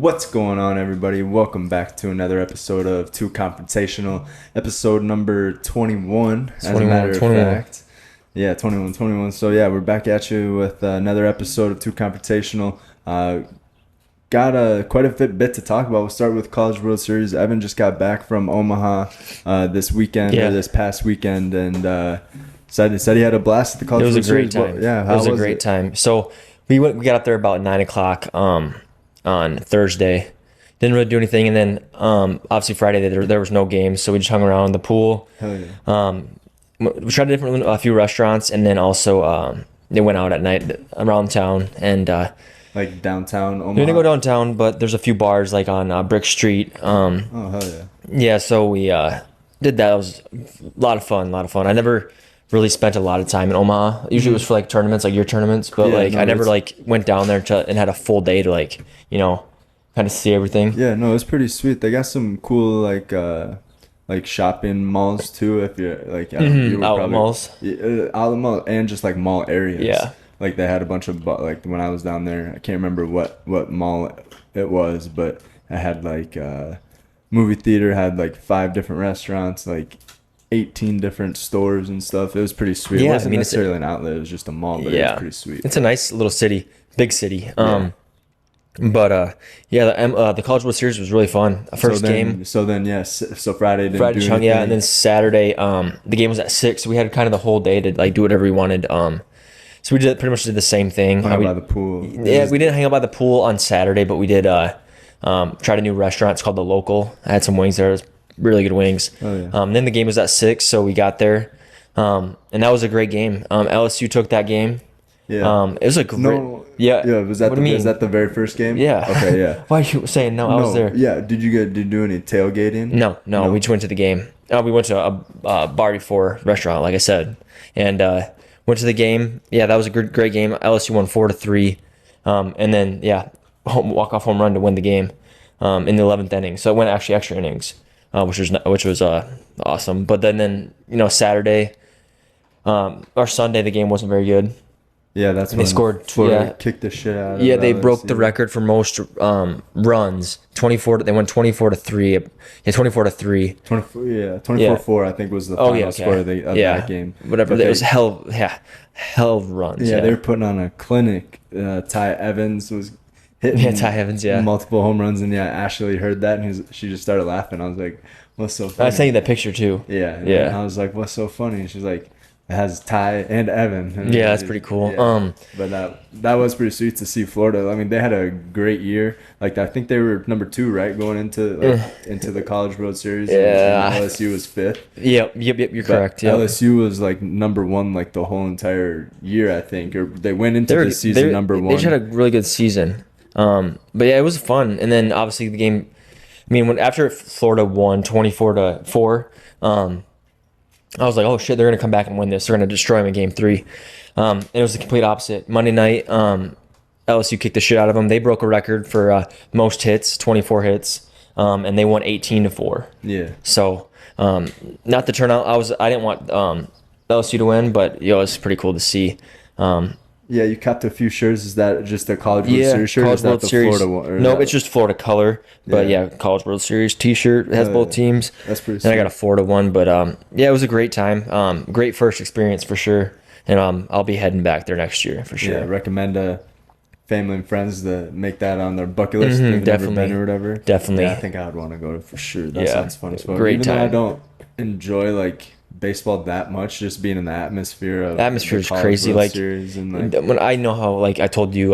What's going on, everybody? Welcome back to another episode of TEW Confrontational, episode number 21, as a matter of fact. Yeah, 21. So, yeah, we're back at you with another episode of TEW Confrontational. Got quite a bit to talk about. We'll start with College World Series. Evan just got back from Omaha this past weekend, and said he had a blast at the College World Series. It was a great time. It was a great time. So, we got up there about 9 o'clock on Thursday. Didn't really do anything, and then obviously Friday there was no games, so we just hung around the pool. Hell yeah. We tried a few restaurants, and then also they went out at night around town and like downtown Omaha. We didn't go downtown, but there's a few bars like on Brick Street. Oh hell yeah. Yeah, so we did that. It was a lot of fun. I never really spent a lot of time in Omaha. Usually it was for like tournaments, like your tournaments, but I never went down there and had a full day to kind of see everything. Yeah, no, it's pretty sweet. They got some cool like shopping malls too. If you're like outlet malls, outlet mall, and just like mall areas. Yeah, like they had a bunch of like when I was down there. I can't remember what mall it was, but I had like movie theater, had like 5 different restaurants, like 18 different stores and stuff. It was pretty sweet. Yeah, it wasn't necessarily an outlet. It was just a mall, but it was pretty sweet. It's a nice little city, big city. But the College World Series was really fun. Game. So Friday didn't do anything. Yeah, and then Saturday, the game was at 6. So we had kind of the whole day to like do whatever we wanted. So we pretty much did the same thing. Hung out by the pool. Yeah, we didn't hang out by the pool on Saturday, but we did tried a new restaurant. It's called The Local. I had some wings there. It was really good wings. Oh, yeah. Then the game was at 6, so we got there, and that was a great game. LSU took that game. Yeah. It was a great. Yeah. Was that the very first game? Yeah. Okay. Yeah. Why are you saying no? I was there. Yeah. Did you do any tailgating? No. We just went to the game. We went to a bar before restaurant, like I said, and went to the game. Yeah, that was a great game. LSU won 4-3, and then walk-off home run to win the game in the 11th inning. So it went actually extra innings, which was awesome. But then Saturday or Sunday, the game wasn't very good. Yeah, that's when they scored. Kicked the shit out of Yeah, they LSU. broke the record for most runs. 24. They went 24-3. Yeah, 24-3. 24-4. I think was the final score of that game. Whatever. It was hell of runs. Yeah, they were putting on a clinic. Ty Evans was hitting. Yeah, Ty Evans. Yeah, multiple home runs, and Ashley heard that, and she just started laughing. I was like, "What's so funny?" I sent you that picture too. Yeah. And I was like, "What's so funny?" And she's like, it has Ty and Evan. And yeah, that's pretty cool. Yeah. But that was pretty sweet to see Florida. I mean, they had a great year. Like I think they were number 2, right, going into the College World Series. Yeah. And LSU was 5th. Yep. You're correct. Yep. LSU was like number 1 like the whole entire year, I think, or they went into the season number 1. They just had a really good season. But yeah, it was fun. And then obviously the game. I mean, after Florida won 24-4. I was like, oh shit, they're going to come back and win this. They're going to destroy them in game 3. And it was the complete opposite. Monday night, LSU kicked the shit out of them. They broke a record for most hits, 24 hits, and they won 18-4. Yeah. So, not the turnout. I didn't want LSU to win, but it was pretty cool to see. Yeah, you copped a few shirts. Is that just a College World Series shirt? College World Series. Florida one? No, it's just Florida color. But College World Series T-shirt. It has both teams. That's pretty sweet. And I got a Florida one. But it was a great time. Great first experience for sure. And I'll be heading back there next year for sure. Yeah, recommend family and friends to make that on their bucket list. If they've never been or whatever. Definitely. Yeah, I think I would want to go for sure. That sounds fun as well. Great Even time. though I don't enjoy baseball that much, just being in the atmosphere of is crazy. When I know how I told you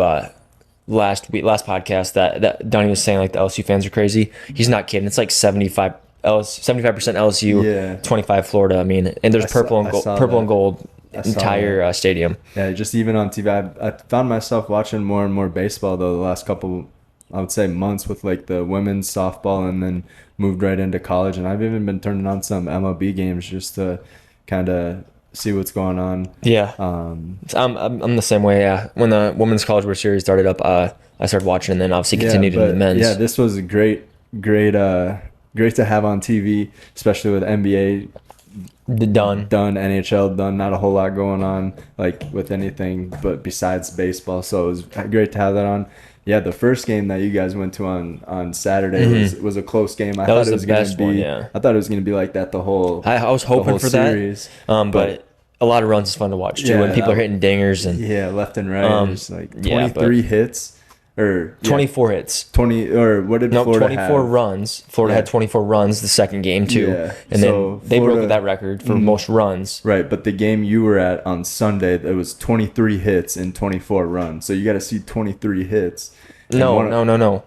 last podcast that Donnie was saying the LSU fans are crazy. He's not kidding. It's like 75% LSU, 25 Florida. I mean, and there's purple and gold entire stadium. Yeah, just even on TV, I found myself watching more and more baseball though the last couple, I would say, months with the women's softball, and then moved right into college, and I've even been turning on some MLB games just to kind of see what's going on. Yeah. I'm the same way. Yeah. When the Women's College World Series started up, I stared watching, and then obviously continued in the men's. Yeah, this was a great to have on TV, especially with NBA done, NHL done. Not a whole lot going on with anything but besides baseball. So it was great to have that on. Yeah, the first game that you guys went to on Saturday was a close game. That was the best one, yeah. I thought it was gonna be like that I was the hoping whole for series. that, but a lot of runs is fun to watch too. Yeah, When people are hitting dingers and yeah, left and right, just like yeah, 23 hits or 24 hits. 20 or what did No, Florida 24 have? runs. Florida had 24 runs the second game too, Yeah. and So then they Florida- broke that record for most runs. Right, but the game you were at on Sunday, it was 23 hits and 24 runs. So you got to see 23 hits. And No.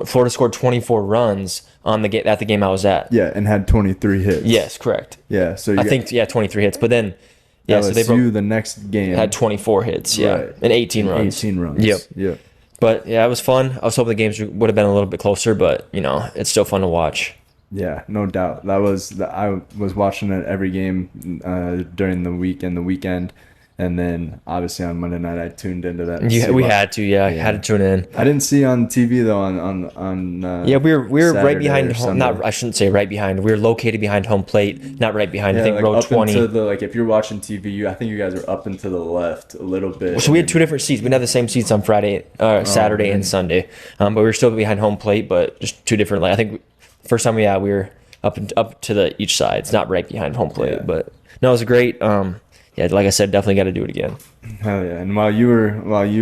Florida scored 24 runs on the game at the game I was at. Yeah, and had 23 hits. Yes, correct. Yeah, so I think 23 hits, but then yeah, LSU, so they broke, the next game had 24 hits, yeah, Right. and 18 runs. 18 runs. Yep. But yeah, it was fun. I was hoping the games would have been a little bit closer, but it's still fun to watch. Yeah, no doubt. I was watching it every game during the week and the weekend, and then obviously on Monday night I tuned into that. We had to, had to tune in. I didn't see on TV though on yeah, we were right Saturday behind or home. Sunday. Not I shouldn't say right behind. We were located behind home plate, not right behind. I think like row up 20. into the, like if you're watching TV, I think you guys are up and to the left a little bit. So we had two different seats. We didn't have the same seats on Saturday and Sunday, but we were still behind home plate, but just two different. Like I think first time we were up to the each side. It's not right behind home plate, Yeah. but no, it was a great. Yeah, like I said, definitely got to do it again. Hell yeah! And while you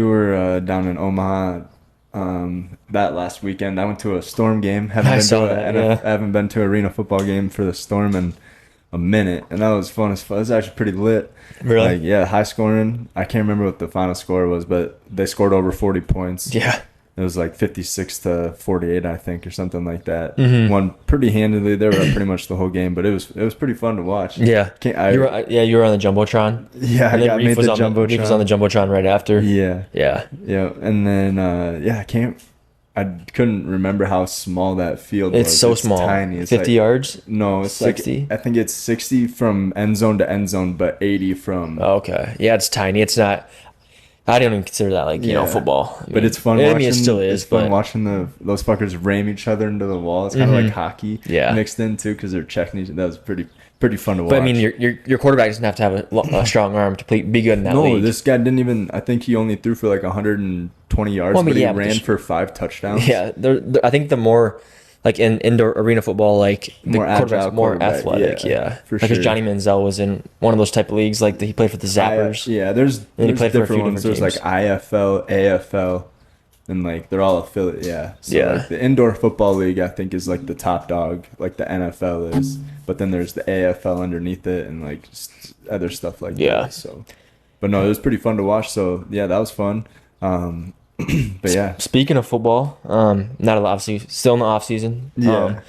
were down in Omaha, that last weekend, I went to a Storm game. I saw that. I haven't been to an arena football game for the Storm in a minute, and that was fun as fuck. It was actually pretty lit. Really? Like, yeah, high scoring. I can't remember what the final score was, but they scored over 40 points. Yeah. It was like 56-48, I think, or something like that. Mm-hmm. Won pretty handily. They were up pretty much the whole game, but it was pretty fun to watch. Yeah. You were on the jumbotron. Yeah, And then I made the jumbotron. Reef was on the jumbotron right after. Yeah. Yeah. Yeah, and then I couldn't remember how small that field was. It's so small. Tiny. It's 50 yards. No, it's 60? like I think it's 60 from end zone to end zone, but 80 from. Okay. Yeah, it's tiny. It's not. I don't even consider that football. But it's fun. I mean, it still is. It's fun but watching those fuckers ram each other into the wall. It's kind of like hockey, mixed in too, because they're checking each. That was pretty fun to watch. But I mean, your quarterback doesn't have to have a strong arm to be good in that league. No, this guy didn't even. I think he only threw for like 120 yards, Well, I mean, but he yeah, but ran for 5 touchdowns. Yeah, I think the more like in indoor arena football, like the More agile quarterback's more quarterback, athletic. yeah, Yeah, for because sure. Johnny Manziel was in one of those type of leagues. Like he played for the Zappers. There's he played for a different few ones. different There's teams. like IFL, AFL, and like they're all affiliate. Yeah. So Yeah. like the indoor football league, I think, is like the top dog, like the NFL is. But then there's the AFL underneath it, and like just other stuff like that. So, but no, it was pretty fun to watch. So yeah, that was fun. But yeah. Speaking of football, not a lot, obviously still in the off season. Yeah.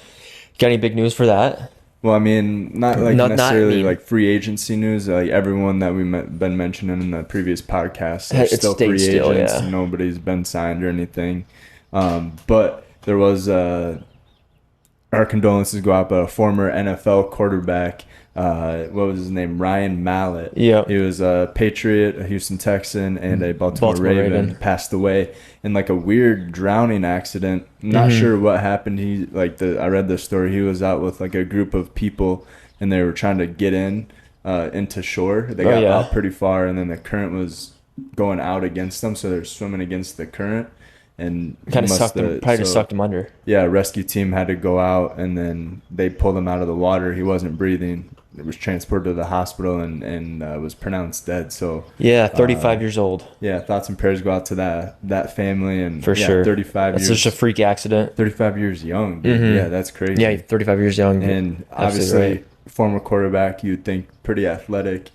Got any big news for that? Well, I mean, not necessarily I mean- like free agency news. Like everyone that been mentioning in the previous podcast, are It still free stays still, agents. yeah. Nobody's been signed or anything. But there was our condolences go out, but a former NFL quarterback, what was his name? Ryan Mallett. Yeah. He was a Patriot, a Houston Texan, and a Baltimore Raven. Passed away in like a weird drowning accident. Not sure what happened. I read the story. He was out with like a group of people, and they were trying to get into shore. They got out pretty far, and then the current was going out against them, so they're swimming against the current. And Kind of sucked him. Probably just sucked him under. Yeah, rescue team had to go out, and then they pulled him out of the water. He wasn't breathing. It was transported to the hospital and was pronounced dead. So 35 years old. Yeah, thoughts and prayers go out to that family, and For sure. 35 It's years. just a freak accident. 35 years young, dude. Yeah, that's crazy. Yeah, 35 years young. And Absolutely obviously, right. former quarterback, you'd think pretty athletic,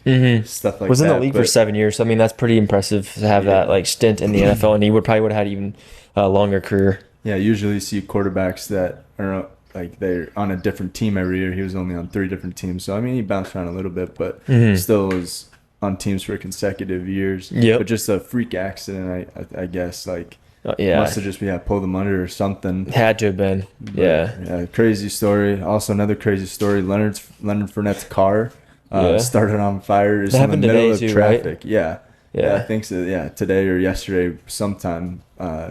stuff like Was that. in the league for 7 years. So, I mean, that's pretty impressive to have that like stint in the NFL, and he would have had even a longer career. Yeah, usually you see quarterbacks that are like they're on a different team every year. He was only on 3 different teams, so I mean he bounced around a little bit, but still was on teams for consecutive years. Yep. But just a freak accident, I guess. Like Yeah, must have just pulled him under or something. had to have been. But, Yeah. Crazy story. Also another crazy story. Leonard Fournette's car Yeah. started on fire. It was That in the happened middle today of too, right? traffic. Yeah. I think so. Yeah, today or yesterday, sometime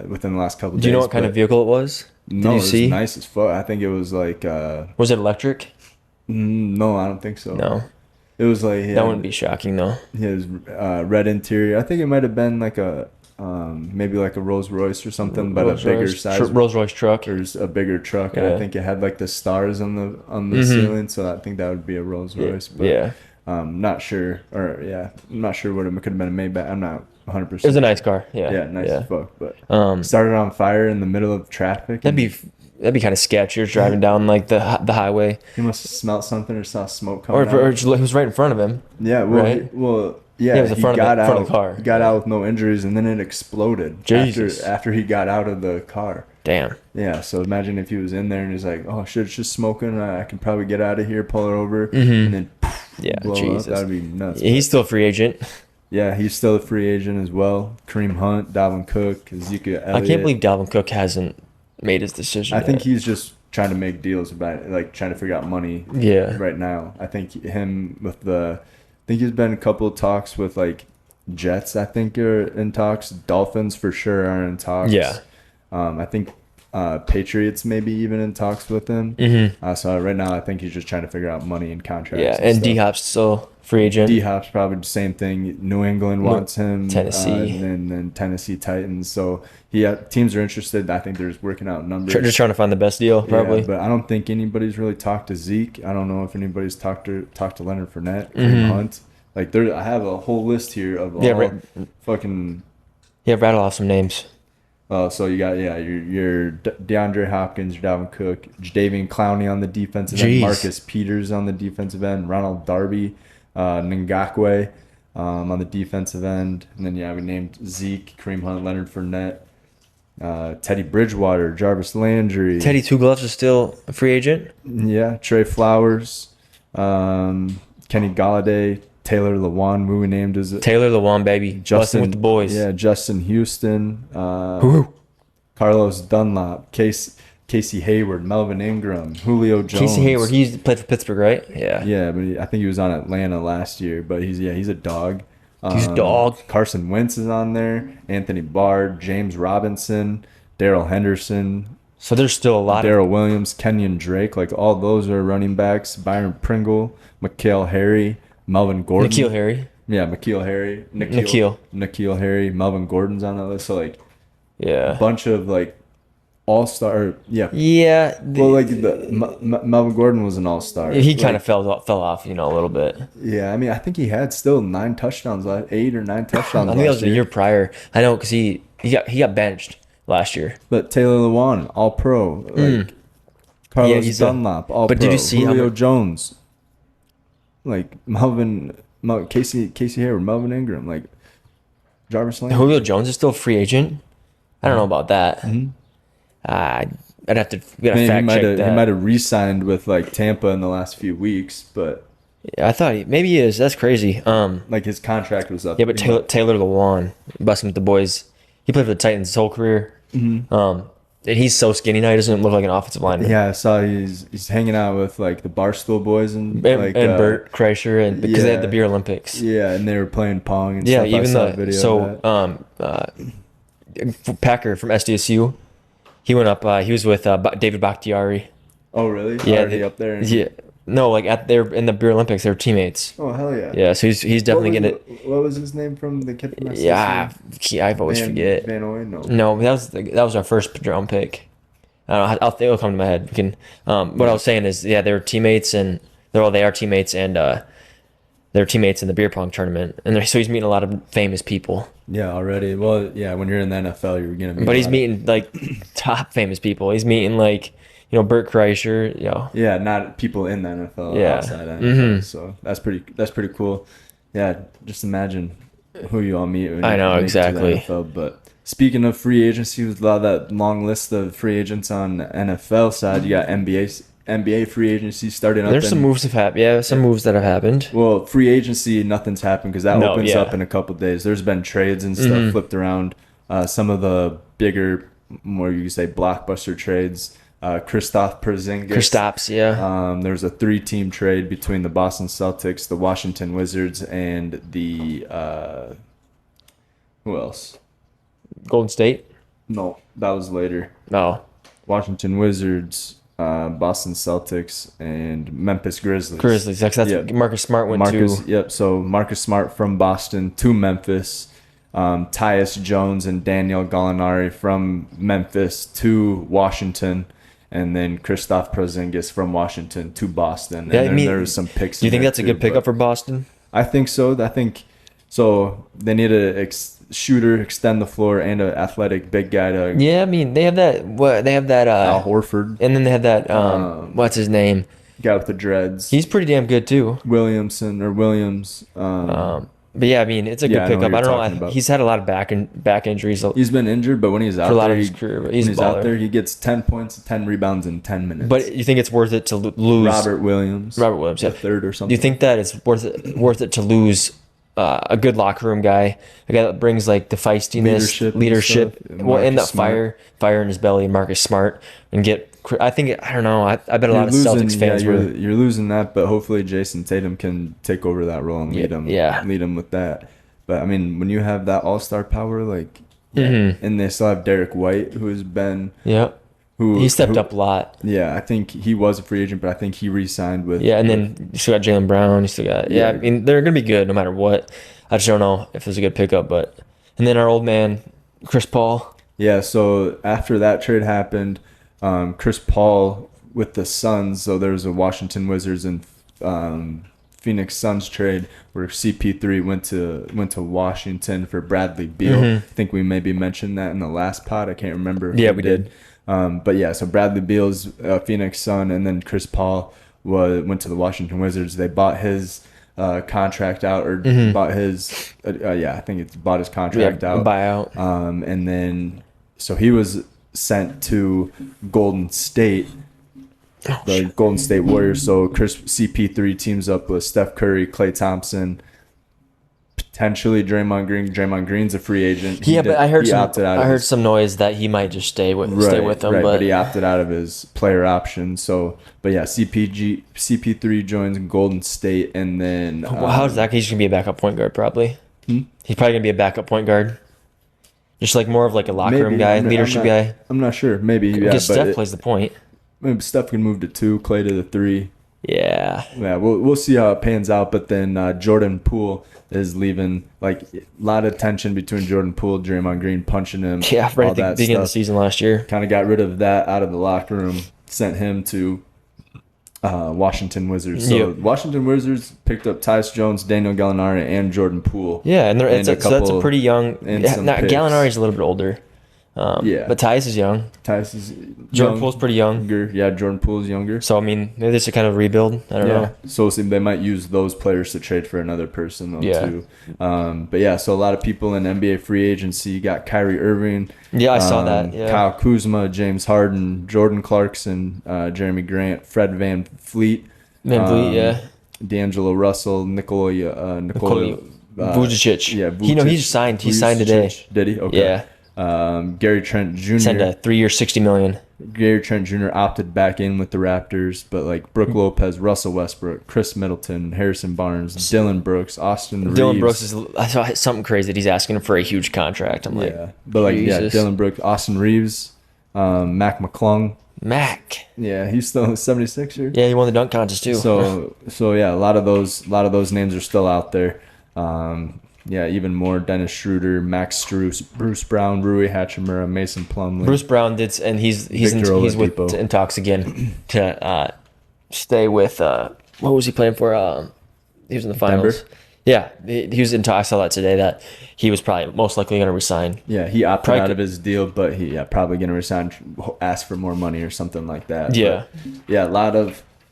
within the last couple of days. Do you know what kind of vehicle it was? No, Did you it was see? nice as fuck. I think it was like. Was it electric? No, I don't think so. No. It was like That wouldn't be shocking though. his red interior. I think it might have been like a maybe like a Rolls Royce or something, but a bigger size. Rolls Royce truck. Or a bigger truck, and Yeah. I think it had like the stars on the ceiling, so I think that would be a Rolls Royce. But Yeah. not sure, or I'm not sure what it could have been a Maybach. I'm not 100%. It was a nice car. Yeah. Yeah, nice as fuck. But Um, started on fire in the middle of traffic. that'd be kind of sketchy. You're driving down like the highway, He must have smelled something or saw smoke or coming out. he was right in front of him. Yeah, well, right? yeah, it was the he front of got the- out. front of the car. He got out with no injuries, and then it exploded. Jesus. After he got out of the car. Damn. Yeah, so imagine if he was in there and he's like, "Oh shit, it's just smoking. I can probably get out of here, pull it over, Mhm. and then Yeah. blow Jesus. up." That'd be nuts. He's still a free agent. Yeah, he's still a free agent as well. Kareem Hunt, Dalvin Cook, Ezekiel Elliott. I can't believe Dalvin Cook hasn't made his decision. I think yet. he's just trying to make deals about it, like trying to figure out money. Yeah. Right now, I think him with I think he's been a couple of talks with like Jets. I think are in talks. Dolphins for sure are in talks. Yeah. I think Patriots maybe even in talks with him. Mm-hmm. So right now, I think he's just trying to figure out money and contracts. Yeah, and D Hop's still free agent. D Hop's probably the same thing. New England wants him. Tennessee. And then Tennessee Titans. So teams are interested. I think they're just working out numbers. Just trying to find the best deal, probably. Yeah, but I don't think anybody's really talked to Zeke. I don't know if anybody's talked to Leonard Fournette, Mm-hmm. Hunt. Like I have a whole list here of fucking. Yeah, rattle off some names. So you got your DeAndre Hopkins, your Dalvin Cook, Jadeveon Clowney on the defensive end, Marcus Peters on the defensive end, Ronald Darby, Ngakwe on the defensive end, and then we named Zeke, Kareem Hunt, Leonard Fournette, Teddy Bridgewater, Jarvis Landry, Teddy Two Gloves is still a free agent. Yeah, Trey Flowers, Kenny Galladay, Taylor Lewan, who we named as Taylor Lewan, baby. Justin with the boys. Yeah, Justin Houston, Carlos Dunlap, Casey Hayward, Melvin Ingram, Julio Jones. Casey Hayward, he's played for Pittsburgh, right? Yeah. Yeah, but I think he was on Atlanta last year. But he's a dog. He's a dog. Carson Wentz is on there. Anthony Bard, James Robinson, Darrell Henderson. So there's still a lot. Darrell Williams, Kenyon Drake, like all those are running backs. Byron Pringle, M'Keal Harry, Melvin Gordon. N'Keal Harry. Yeah, M'Keal Harry. N'Keal Harry. Melvin Gordon's on that list. So like, yeah, a bunch of like all-star. Yeah. Yeah. Well, like Melvin Gordon was an all-star. He kind of fell off, a little bit. Yeah, I mean, I think he had still 9 touchdowns last, 8 or 9 touchdowns. I think that was the year prior. I know because he got benched last year. But Taylor Lewan, all pro. Like Carlos Dunlap, all pro. But did you see Julio Jones? Like Casey Hayward, Melvin Ingram, like Jarvis Landry. Julio Jones is still a free agent. I don't know about that. Mm-hmm. I'd have to fact check that. He might have re-signed with like Tampa in the last few weeks, but yeah, I thought maybe he is. That's crazy. Like his contract was up. Yeah, but Taylor Lewan, busting with the boys. He played for the Titans his whole career. Mm-hmm. And he's so skinny now. He doesn't look like an offensive lineman. Yeah, I saw he's hanging out with like the Barstool boys and Bert Kreischer and because they had the Beer Olympics. Yeah, and they were playing pong and stuff. Even Packer from SDSU, he went up. He was with David Bakhtiari. Oh really? Yeah, already up there. Yeah. No, like they're in the Beer Olympics, they were teammates. Oh hell yeah! Yeah, so he's definitely gonna. What was his name from the kid from SDSU? Yeah, I always forget. Van Oy? No, that was our first round pick. I don't know. It'll come to my head. We can. What I was saying is, they were teammates, and they are teammates, and they're teammates in the beer pong tournament, and so he's meeting a lot of famous people. Yeah, already. Well, yeah, when you're in the NFL, you're gonna meet. But he's meeting like top famous people. He's meeting like. Bert Kreischer, Yeah, not people in the NFL. Yeah. Outside NFL. Mm-hmm. So that's pretty cool. Yeah, just imagine who you all meet. When I know exactly. NFL. But speaking of free agency, with a lot of that long list of free agents on the NFL side, you got NBA free agency starting up. There's some moves have happened. Yeah, some moves that have happened. Well, free agency, nothing's happened because that opens up in a couple of days. There's been trades and stuff flipped around. Some of the bigger, more you could say, blockbuster trades. Kristaps Porzingis. There's a 3-team trade between the Boston Celtics, the Washington Wizards, and the who else? Golden State? No, that was later. No. Washington Wizards, Boston Celtics, and Memphis Grizzlies. That's Marcus Smart went to. Yep. So Marcus Smart from Boston to Memphis. Tyus Jones and Daniel Gallinari from Memphis to Washington, and then Christoph Porzingis from Washington to Boston. Yeah, And I then mean, there was some picks. Do you in think there that's a too, good pickup but for Boston? I think so. I think so. They need a shooter, extend the floor, and an athletic big guy to Yeah, I mean, they have that. What they have that. Al Horford, And then they have that. What's his name? guy with the dreads. He's pretty damn good too. Williamson or Williams. But yeah, I mean, it's a good Yeah, I know what pickup. I you're don't talking know. about. He's had a lot of back injuries for He's been injured, but when he's out a lot there, of his career. But he's when a he's out baller. there, he gets 10 points, 10 rebounds in 10 minutes. But you think it's worth it to lose Robert Williams, yeah. the third or something. Do you think that it's worth it to lose a good locker room guy, a guy that brings like the feistiness, leadership, and stuff? well, and that Marcus Smart. fire in his belly, Marcus Smart, and get. I think I don't know. I bet a lot of You're Celtics fans were. you're losing that, but hopefully Jason Tatum can take over that role and lead him with that. But I mean, when you have that all-star power, like, and they still have Derek White, who has been, He stepped up a lot. Yeah, I think he was a free agent, but I think he re-signed with. Yeah, and then you still got Jaylen Brown. You still got I mean, they're gonna be good no matter what. I just don't know if it's a good pickup, but and then our old man Chris Paul. Yeah, so after that trade happened, Chris Paul with the Suns. So there was a Washington Wizards and Phoenix Suns trade where CP3 went to Washington for Bradley Beal. I think we maybe mentioned that in the last pod. I can't remember. Yeah, we did. But yeah, so Bradley Beal's Phoenix Sun, and then Chris Paul went to the Washington Wizards. They bought his contract out, or bought his I think it's bought his contract out, buyout. And then so he was sent to Golden State. Golden State Warriors. So CP3 teams up with Steph Curry, Klay Thompson, potentially Draymond Green. Draymond Green's a free agent. But I heard some noise that he might just stay with them. But he opted out of his player option. So, but yeah, CP3 joins Golden State, and then how's that? He's gonna be a backup point guard probably. He's probably gonna be a backup point guard. Just like more of like a locker room guy, leadership guy. I'm not sure. Maybe because Steph plays the point. Maybe Steph can move to 2, Klay to the 3. Yeah. We'll see how it pans out. But then Jordan Poole is leaving. Like a lot of tension between Jordan Poole, Draymond Green punching him. Yeah, right at the beginning of the season last year. Kind of got rid of that out of the locker room. Sent him to Washington Wizards. So Washington Wizards picked up Tyus Jones, Daniel Gallinari, and Jordan Poole. Yeah, and that's a pretty young. Gallinari's a little bit older. But Tyus is young. Jordan Poole's pretty young. Yeah, Jordan Poole's younger. So I mean, maybe this is a kind of rebuild. I don't know. So they might use those players to trade for another person though too. But yeah, so a lot of people in NBA free agency. You got Kyrie Irving. Yeah, I saw that. Yeah. Kyle Kuzma, James Harden, Jordan Clarkson, Jeremy Grant, Fred Van Fleet. D'Angelo Russell, Nikola Vucevic. Yeah, Vucevic. He signed. He signed today. Did he? Okay. Yeah. Gary Trent Jr. Signed a 3-year, $60 million. Gary Trent Jr. opted back in with the Raptors, but like Brooke Lopez, Russell Westbrook, Chris Middleton, Harrison Barnes, Dylan Brooks, Austin Reeves. Dylan Brooks I saw something crazy that he's asking for a huge contract. I'm like, Dylan Brooks, Austin Reeves, Mac McClung. Mac. Yeah, he's still a 76er. Yeah, he won the dunk contest too. So yeah, a lot of those names are still out there. Even more Dennis Schroeder, Max Strus, Bruce Brown, Rui Hachimura, Mason Plumlee. Bruce Brown did, and he's in talks again to stay with. What was he playing for? He was in the finals. Denver? Yeah, he was in talks. I saw that today that he was probably most likely going to resign. Yeah, he opted out of his deal, but he probably going to resign, ask for more money or something like that. Yeah, but, a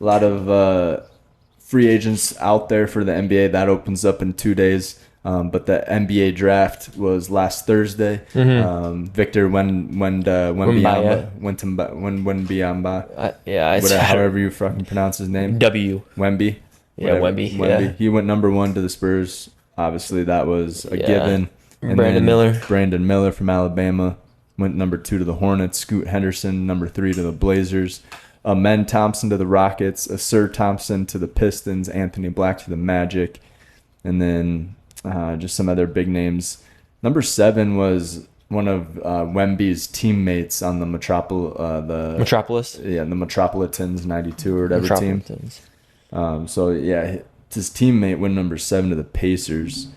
lot of free agents out there for the NBA. That opens up in 2 days. But the NBA draft was last Thursday. Victor Wembanyama, however you fucking pronounce his name. Wemby. Yeah, Wemby. Yeah. He went number 1 to the Spurs. Obviously, that was a given. And Brandon Miller from Alabama went number 2 to the Hornets. Scoot Henderson, number 3 to the Blazers. Amen Thompson to the Rockets. Sir Thompson to the Pistons. Anthony Black to the Magic. And then just some other big names. Number 7 was one of Wemby's teammates on the Metropolis. Yeah, the Metropolitans 92 or whatever team. His teammate went number 7 to the Pacers.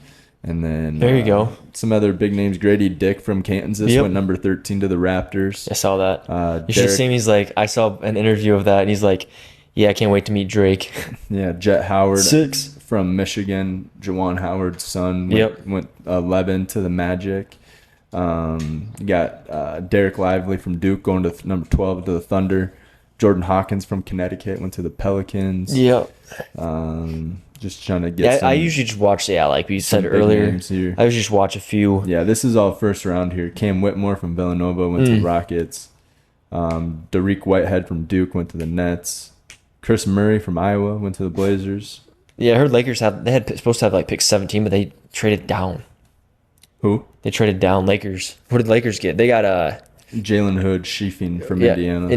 And then there you go. Some other big names. Grady Dick from Kansas Yep. went number 13 to the Raptors. I saw that. You should Derek, see him. He's like, I saw an interview of that, and he's like, yeah, I can't wait to meet Drake. yeah, Jet Howard 6 from Michigan. Juwan Howard's son went 11 to the Magic. You got Derek Lively from Duke going to number 12 to the Thunder. Jordan Hawkins from Connecticut went to the Pelicans. Yep. Just trying to get I usually just watch, like you said earlier, I usually just watch a few. Yeah, this is all first round here. Cam Whitmore from Villanova went to the Rockets. Dariq Whitehead from Duke went to the Nets. Chris Murray from Iowa went to the Blazers. Yeah, I heard Lakers had supposed to have like pick 17, but they traded down. Who? They traded down Lakers. What did Lakers get? They got Jalen Hood Sheafing from Indiana.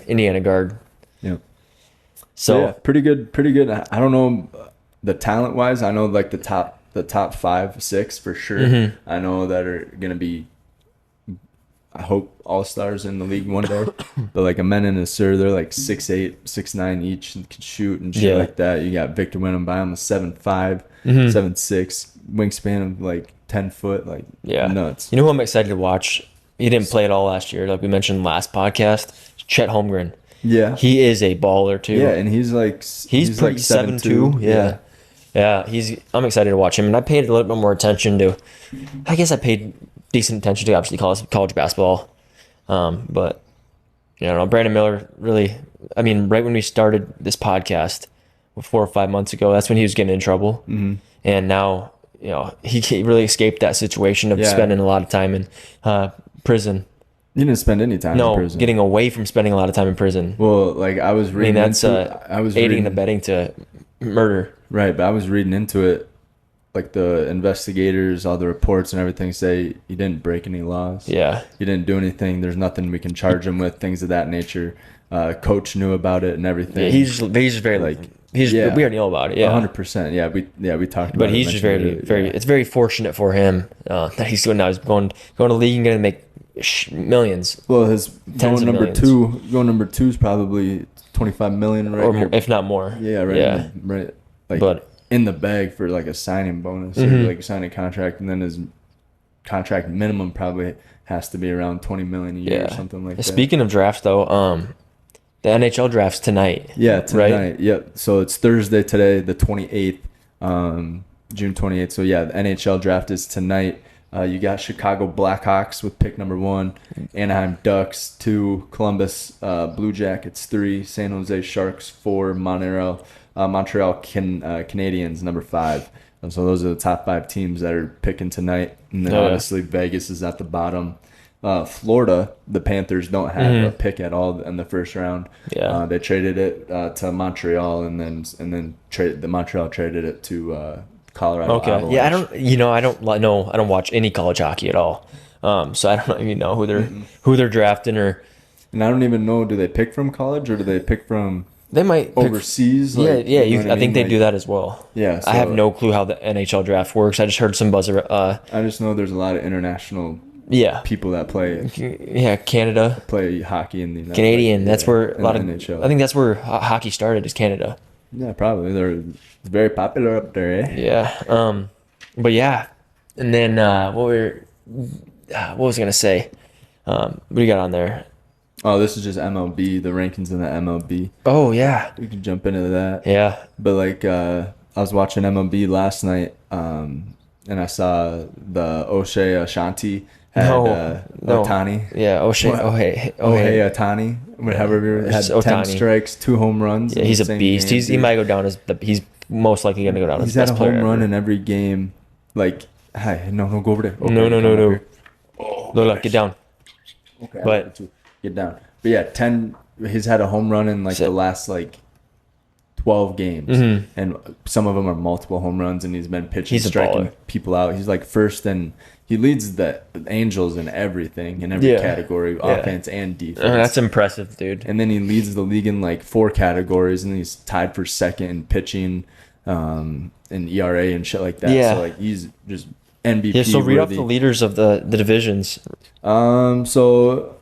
Indiana guard. Yep. So yeah, pretty good. I don't know the talent wise. I know like the top 5, 6 for sure. Mm-hmm. I know that are gonna be, I hope, all-stars in the league one day. But like Amen and Asur, they're like 6'8", 6'9" each and can shoot and shit like that. You got Victor Wembanyama 7'5", 7'6", wingspan of like 10 foot, like nuts. You know who I'm excited to watch? He didn't play at all last year, like we mentioned last podcast. Chet Holmgren. Yeah, he is a baller too. Yeah, and he's like pretty like 7'2". Yeah. I'm excited to watch him, and I paid a little bit more attention to. I guess I paid decent attention to obviously college basketball, but I don't know. Brandon Miller really. I mean, right when we started this podcast, 4 or 5 months ago, that's when he was getting in trouble, and now he really escaped that situation of spending a lot of time in prison. You didn't spend any time in prison. Getting away from spending a lot of time in prison. Well, like I was reading I was aiding and abetting to murder. Right, but I was reading into it, like the investigators, all the reports and everything say he didn't break any laws. Yeah. He didn't do anything. There's nothing we can charge him with, things of that nature. Coach knew about it and everything. Yeah, he's very like we already know about it. Yeah, 100%. Yeah, we talked about it. But he's just very. It's very fortunate for him that he's going to league and going to make millions. Well, his going number two is probably 25 million, right? Or if not more. Yeah, right. Yeah. Right. Like, but in the bag for like a signing bonus or like a signing contract, and then his contract minimum probably has to be around 20 million a year or something like that. Speaking of drafts, though, the NHL draft's tonight. Yeah, tonight. Right? Yep. So it's Thursday today, the 28th, June 28th. So yeah, the NHL draft is tonight. You got Chicago Blackhawks with pick number 1, Anaheim Ducks 2, Columbus Blue Jackets 3, San Jose Sharks 4, Montreal Canadiens number 5. And so those are the top 5 teams that are picking tonight. And then obviously Vegas is at the bottom. Florida, the Panthers don't have a pick at all in the first round. Yeah, they traded it to Montreal, and then Montreal traded it to Colorado. Okay. Avalanche. Yeah, I don't watch any college hockey at all. So I don't even know who they're drafting or. And I don't even know, do they pick from college or do they pick from? They might overseas. I think they do that as well. Yeah, so I have no clue how the NHL draft works. I just heard some buzzer. I just know there's a lot of international. People that play. Yeah, Canada play hockey in the United Canadian. That's where a lot of. NHL. I think that's where hockey started. Is Canada. Yeah, probably they're very popular up there. Eh? Yeah. But yeah, and then what was I gonna say? What do you got on there? Oh, this is just MLB, the rankings in the MLB. Oh, yeah. We can jump into that. Yeah. But, like, I was watching MLB last night, and I saw the O'Shea Ashanti had Ohtani. Yeah, Ohei Ohtani. Whatever. Had 10 strikes, 2 home runs. Yeah, he's a beast. He might go down he's most likely going to go down as the best player ever. He's had a home run in every game. Like, hi, no, go over there. Okay, no. Oh, look, get down. Okay. But get down. But yeah, he's had a home run in like the last like 12 games, and some of them are multiple home runs, and he's been pitching, striking people out. He's like first, and he leads the Angels in everything, in every category, offense and defense. That's impressive, dude. And then he leads the league in like 4 categories, and he's tied for second in pitching, and ERA and shit like that. Yeah. So like he's just MVP. Yeah. So read off the leaders of the divisions. So.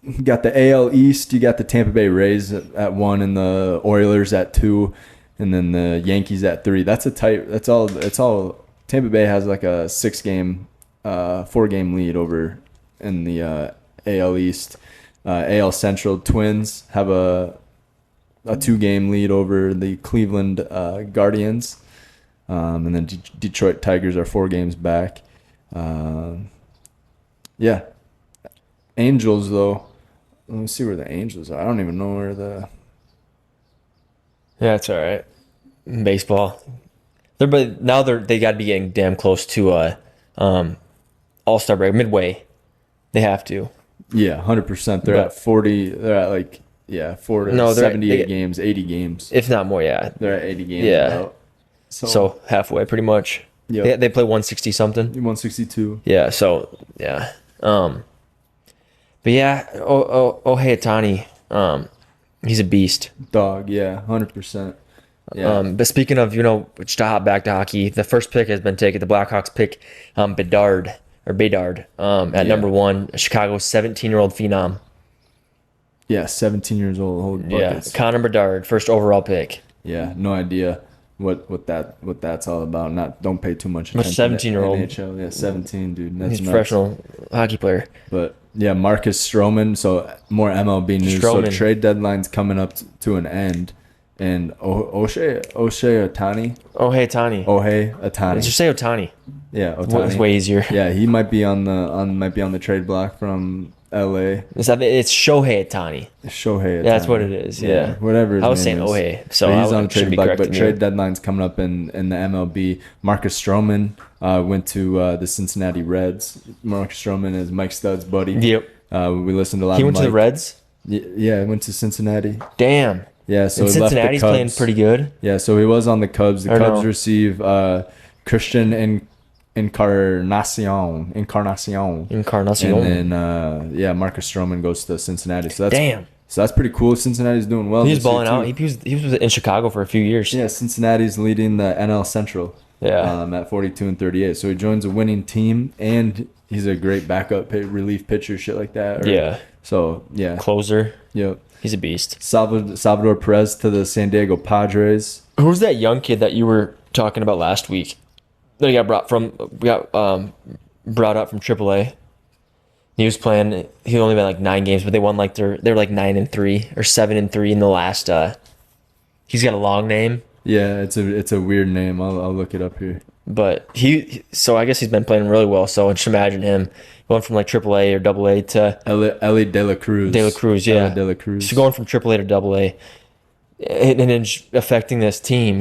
You got the AL East. You got the Tampa Bay Rays at 1, and the Oilers at 2, and then the Yankees at 3. It's all Tampa Bay has like a 4-game lead over in the AL East. AL Central Twins have a 2-game lead over the Cleveland Guardians. And then Detroit Tigers are 4 games back. Yeah. Angels, though. Let me see where the Angels are. I don't even know where the... Yeah, it's all right. Baseball. They got to be getting damn close to All-Star break, midway. They have to. Yeah, 100%. They're at 40. They're at like, 78 games, 80 games. If not more, yeah. They're at 80 games. Yeah. About. So halfway, pretty much. Yeah. They play 160 something. 162. Yeah. So yeah. But yeah. Ohei Ohtani, he's a beast. Dog. Yeah. 100%. Yeah. But speaking of, just to hop back to hockey, the first pick has been taken. The Blackhawks pick Bedard at number 1, Chicago 17-year-old phenom. Yeah, 17 years old. Holy buckets. Yeah, Connor Bedard, first overall pick. Yeah, no idea what that's all about. Don't pay too much attention. 17-year-old. NHL. Yeah, 17, dude. That's He's a nuts. professional hockey player. But yeah, Marcus Stroman. So more MLB news. So trade deadline's coming up to an end, and Ohei Ohtani. Let's just say Ohtani. Yeah, Ohtani. It's way easier. Yeah, he might be on the trade block from LA. It's Shohei Ohtani. Shohei Ohtani. Yeah, that's what it is. Yeah. Whatever. I was saying Ohei, so but he's on the trade block. But me. trade deadline's coming up in the MLB. Marcus Stroman went to the Cincinnati Reds. Marcus Stroman is Mike Stud's buddy. Yep. We listened to a lot. He went to the Reds. Yeah, he went to Cincinnati. Damn. Yeah, so and he left the Cincinnati's Cubs. playing pretty good. Yeah, so he was on the Cubs. The Cubs receive Christian Encarnacion. And then Marcus Stroman goes to Cincinnati. So that's pretty cool. Cincinnati's doing well. He's balling out. He was in Chicago for a few years. Yeah, Cincinnati's leading the NL Central. Yeah. At 42-38. So he joins a winning team, and he's a great backup relief pitcher, shit like that. So yeah. Closer. Yep. He's a beast. Salvador Perez to the San Diego Padres. Who's that young kid that you were talking about last week? That he got brought up from AAA. He was playing. He only been like 9 games, but they won like they were like 9-3 or 7-3 in the last. He's got a long name. Yeah, it's a weird name. I'll look it up here. But so I guess he's been playing really well. So just imagine him going from like AAA or AA to Ellie De La Cruz. Yeah. De La Cruz. So going from AAA to AA, and then affecting this team,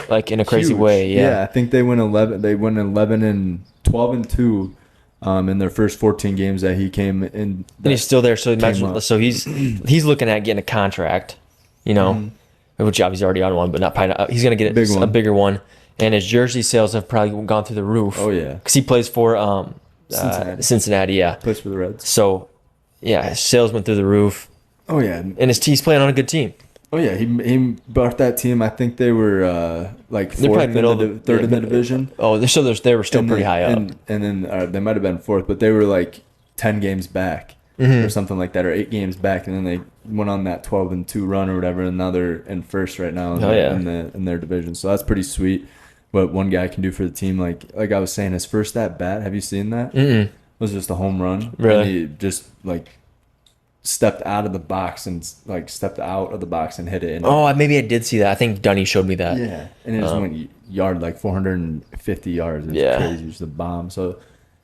like in a crazy way. Yeah, I think they went 11. They went 11 and 12-2, in their first 14 games that he came in. And he's still there. So imagine. So he's looking at getting a contract, which obviously he's already on one, but not. He's gonna get a bigger one. And his jersey sales have probably gone through the roof. Oh, yeah. Because he plays for Cincinnati, yeah. Plays for the Reds. So, yeah, his sales went through the roof. Oh, yeah. And he's playing on a good team. Oh, yeah. He brought that team. I think they were like third in the division. Oh, they were still pretty high up. And then they might have been 4th, but they were like 10 games back or something like that, or 8 games back. And then they went on that 12-2 run or whatever, and now they're in 1st right now in their division. So that's pretty sweet. What one guy can do for the team, like I was saying, his first at bat. Have you seen that? Mm-mm. It was just a home run. Really? And he just stepped out of the box and hit it. Maybe I did see that. I think Dunny showed me that. Yeah, and it just went yard like 450 yards. It's crazy, just a bomb. So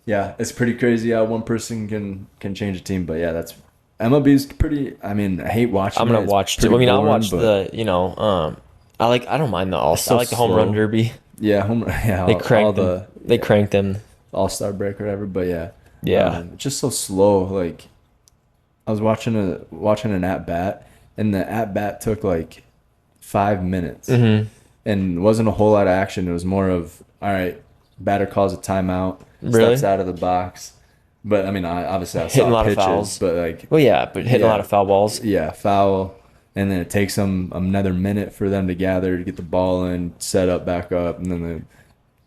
yeah, it's pretty crazy how one person can change a team. But yeah, that's MLB's pretty. I mean, I hate watching. I'm gonna watch too. I'll watch the. I don't mind the All-Star. I like the home run derby. Yeah, They cranked them. All-Star break or whatever, but yeah. It's just so slow. Like, I was watching an at-bat, and the at-bat took like 5 minutes. Mm-hmm. And it wasn't a whole lot of action. It was more of, all right, batter calls a timeout, steps out of the box. But, I mean, obviously I saw hitting a lot pitches, of fouls. but like... Well, yeah, but hitting a lot of foul balls. Yeah, foul. And then it takes them another minute for them to gather, to get the ball in, set up, back up. And then